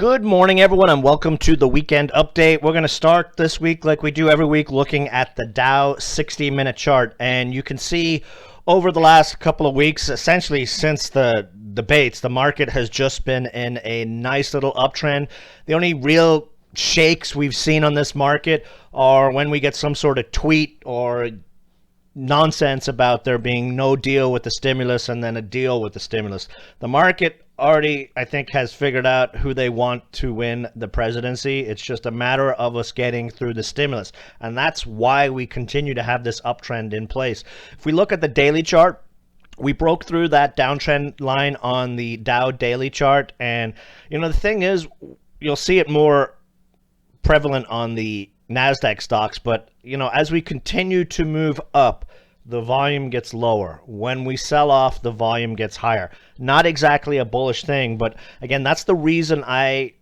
Good morning, everyone, and welcome to the weekend update. We're going to start this week like we do every week looking at the Dow 60-minute chart. And you can see over the last couple of weeks, essentially since the debates, the market has just been in a nice little uptrend. The only real shakes we've seen on this market are when we get some sort of tweet or nonsense about there being no deal with the stimulus and then a deal with the stimulus. The market already, I think, has figured out who they want to win the presidency. It's just a matter of us getting through the stimulus. And that's why we continue to have this uptrend in place. If we look at the daily chart, we broke through that downtrend line on the Dow daily chart. And, the thing is, you'll see it more prevalent on the NASDAQ stocks. But, as we continue to move up, the volume gets lower. When we sell off, the volume gets higher. Not exactly a bullish thing, but again, that's the reason I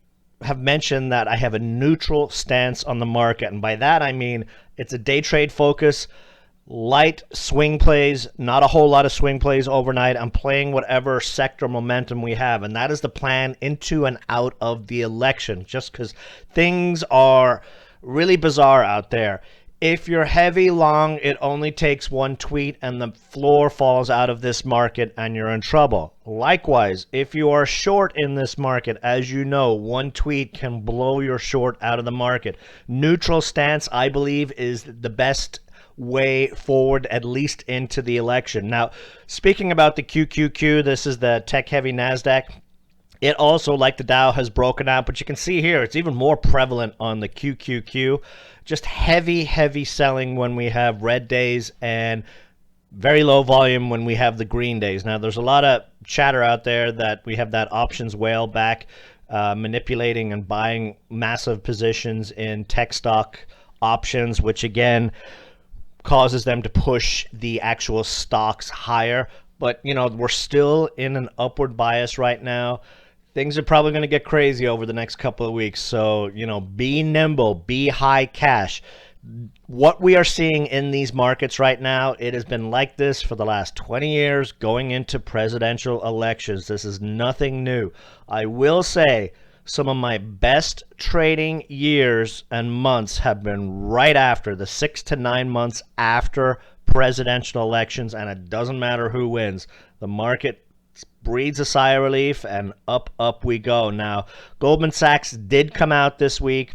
have mentioned that I have a neutral stance on the market. And by that, I mean it's a day trade focus, light swing plays, not a whole lot of swing plays overnight. I'm playing whatever sector momentum we have, and that is the plan into and out of the election, just because things are really bizarre out there. If you're heavy long, it only takes one tweet and the floor falls out of this market and you're in trouble. Likewise, if you are short in this market, as you know, one tweet can blow your short out of the market. Neutral stance, I believe, is the best way forward, at least into the election. Now, speaking about the QQQ, this is the tech-heavy NASDAQ. It also, like the Dow, has broken out, but you can see here it's even more prevalent on the QQQ. Just heavy selling when we have red days and very low volume when we have the green days. Now, there's a lot of chatter out there that we have that options whale back manipulating and buying massive positions in tech stock options, which again causes them to push the actual stocks higher. But, we're still in an upward bias right now. Things are probably going to get crazy over the next couple of weeks. So, be nimble, be high cash. What we are seeing in these markets right now, it has been like this for the last 20 years going into presidential elections. This is nothing new. I will say some of my best trading years and months have been right after the 6 to 9 months after presidential elections, and it doesn't matter who wins. The market breathes a sigh of relief, and up we go. Now, Goldman Sachs did come out this week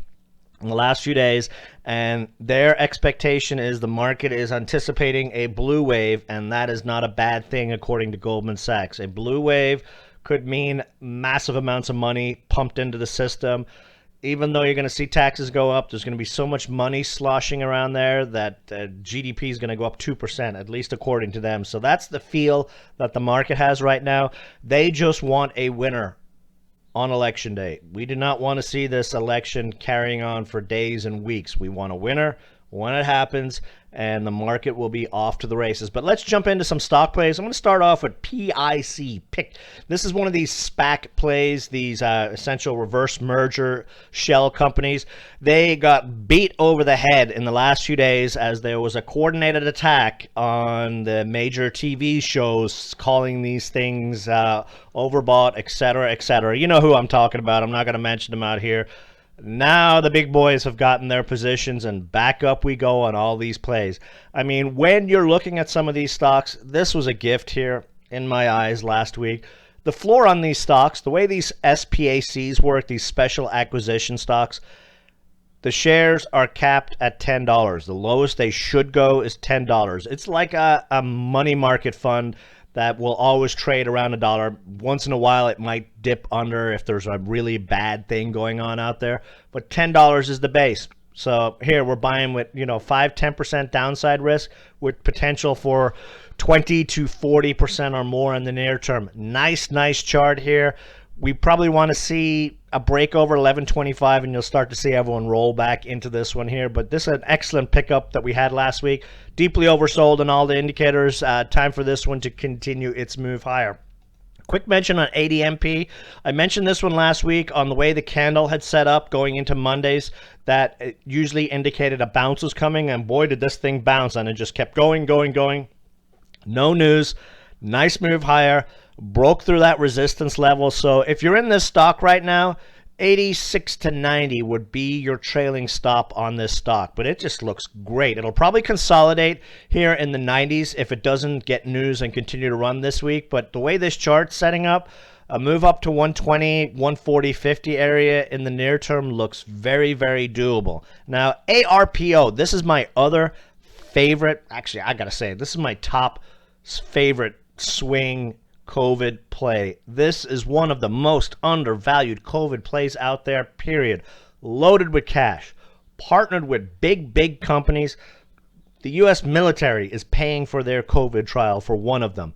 in the last few days, and their expectation is the market is anticipating a blue wave, and that is not a bad thing according to Goldman Sachs. A blue wave could mean massive amounts of money pumped into the system. Even though you're going to see taxes go up, there's going to be so much money sloshing around there that GDP is going to go up 2%, at least according to them. So that's the feel that the market has right now. They just want a winner on election day. We do not want to see this election carrying on for days and weeks. We want a winner when it happens, and the market will be off to the races. But let's jump into some stock plays. I'm going to start off with PIC. This is one of these SPAC plays, these essential reverse merger shell companies. They got beat over the head in the last few days as there was a coordinated attack on the major TV shows calling these things overbought, etc., etc. You know who I'm talking about. I'm not going to mention them out here. Now the big boys have gotten their positions, and back up we go on all these plays. I mean, when you're looking at some of these stocks, this was a gift here in my eyes last week. The floor on these stocks, the way these SPACs work, these special acquisition stocks, the shares are capped at $10. The lowest they should go is $10. It's like a money market fund that will always trade around $1. Once in a while, it might dip under if there's a really bad thing going on out there. But $10 is the base. So here we're buying with 5-10% downside risk with potential for 20 to 40% or more in the near term. Nice chart here. We probably want to see a break over 1125, and you'll start to see everyone roll back into this one here. But this is an excellent pickup that we had last week. Deeply oversold on all the indicators. Time for this one to continue its move higher. Quick mention on ADMP. I mentioned this one last week on the way the candle had set up going into Mondays, that it usually indicated a bounce was coming, and boy, did this thing bounce, and it just kept going. No news. Nice move higher. Broke through that resistance level. So if you're in this stock right now, 86 to 90 would be your trailing stop on this stock, but it just looks great. It'll probably consolidate here in the 90s if it doesn't get news and continue to run this week. But the way this chart's setting up, a move up to 120, 140, 50 area in the near term looks very, very doable. Now, ARPO, this is my other favorite. Actually, I got to say, this is my top favorite swing COVID play. This is one of the most undervalued COVID plays out there, period. Loaded with cash, partnered with big companies. The U.S. military is paying for their COVID trial for one of them.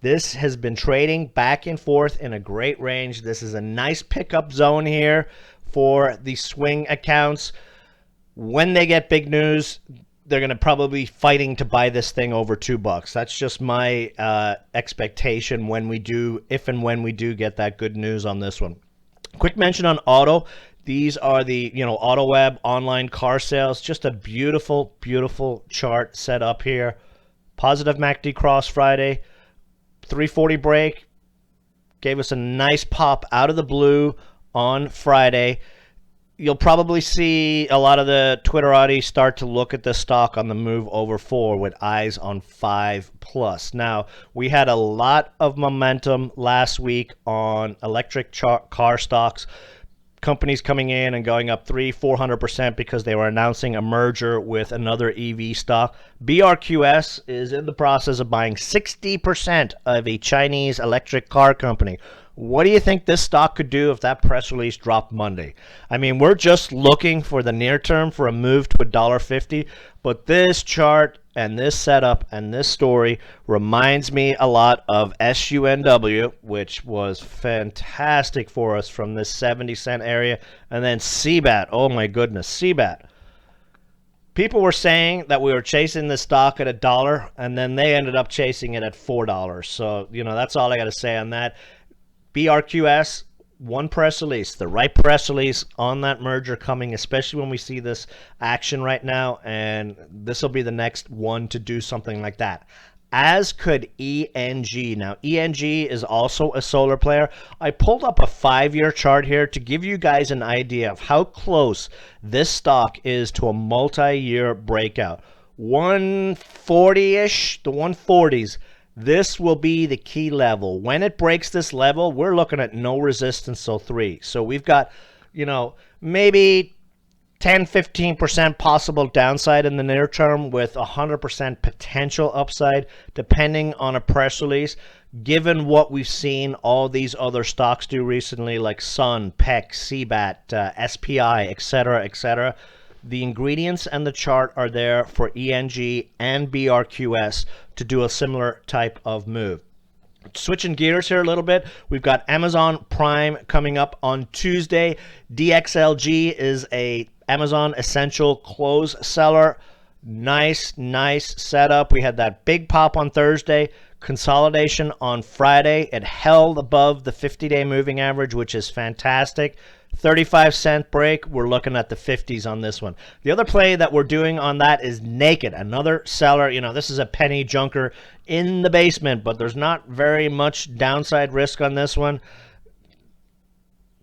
This has been trading back and forth in a great range. This is a nice pickup zone here for the swing accounts. When they get big news, they're going to probably be fighting to buy this thing over $2. That's just my expectation when we do, if and when we do get that good news on this one. Quick mention on auto. These are the, AutoWeb online car sales. Just a beautiful, beautiful chart set up here. Positive MACD cross Friday. 340 break. Gave us a nice pop out of the blue on Friday. You'll probably see a lot of the Twitterati start to look at the stock on the move over 4 with eyes on 5+. Now, we had a lot of momentum last week on electric car stocks. Companies coming in and going up 300-400% because they were announcing a merger with another EV stock. BRQS is in the process of buying 60% of a Chinese electric car company. What do you think this stock could do if that press release dropped Monday? I mean, we're just looking for the near term for a move to $1.50, but this chart and this setup and this story reminds me a lot of SUNW, which was fantastic for us from this 70-cent area, and then CBAT. Oh my goodness, CBAT. People were saying that we were chasing this stock at $1, and then they ended up chasing it at $4. So, that's all I got to say on that. BRQS, one press release, the right press release on that merger coming, especially when we see this action right now, and this will be the next one to do something like that. As could ENG. Now, ENG is also a solar player. I pulled up a 5-year chart here to give you guys an idea of how close this stock is to a multi-year breakout. 140-ish, the 140s. This will be the key level. When it breaks this level, we're looking at no resistance till 3. So we've got, maybe 10-15% possible downside in the near term with 100% potential upside depending on a press release. Given what we've seen all these other stocks do recently like Sun, PEC, CBAT, SPI, etc., the ingredients and the chart are there for ENG and BRQS to do a similar type of move. Switching gears here a little bit, we've got Amazon Prime coming up on Tuesday. DXLG is a Amazon Essential Close seller. Nice setup. We had that big pop on Thursday, consolidation on Friday. It held above the 50-day moving average, which is fantastic. 35-cent break. We're looking at the 50s on this one. The other play that we're doing on that is Naked, another seller. This is a penny junker in the basement, but there's not very much downside risk on this one.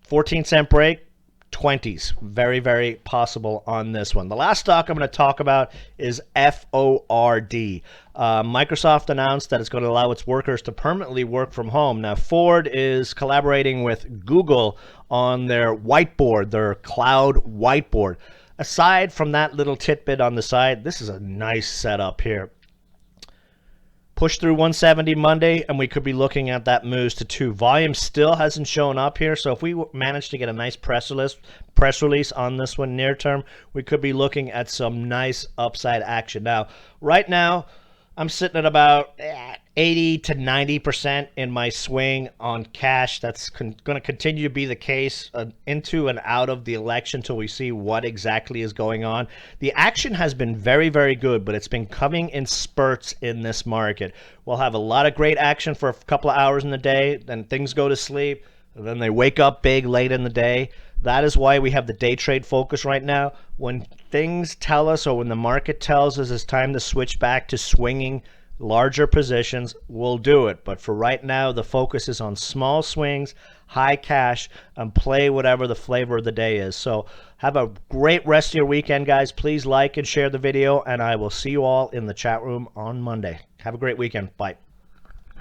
14-cent break. 20s. Very, very possible on this one. The last stock I'm going to talk about is FORD. Microsoft announced that it's going to allow its workers to permanently work from home. Now, Ford is collaborating with Google on their whiteboard, their cloud whiteboard. Aside from that little tidbit on the side, this is a nice setup here. Push through 170 Monday, and we could be looking at that moves to 2. Volume still hasn't shown up here, so if we manage to get a nice press release on this one near term, we could be looking at some nice upside action. Now, right now, I'm sitting at about 80 to 90% in my swing on cash. That's going to continue to be the case into and out of the election until we see what exactly is going on. The action has been very, very good, but it's been coming in spurts in this market. We'll have a lot of great action for a couple of hours in the day, then things go to sleep, and then they wake up big late in the day. That is why we have the day trade focus right now. When things tell us, or when the market tells us it's time to switch back to swinging larger positions, we'll do it. But for right now, the focus is on small swings, high cash, and play whatever the flavor of the day is. So have a great rest of your weekend, guys. Please like and share the video, and I will see you all in the chat room on Monday. Have a great weekend. Bye.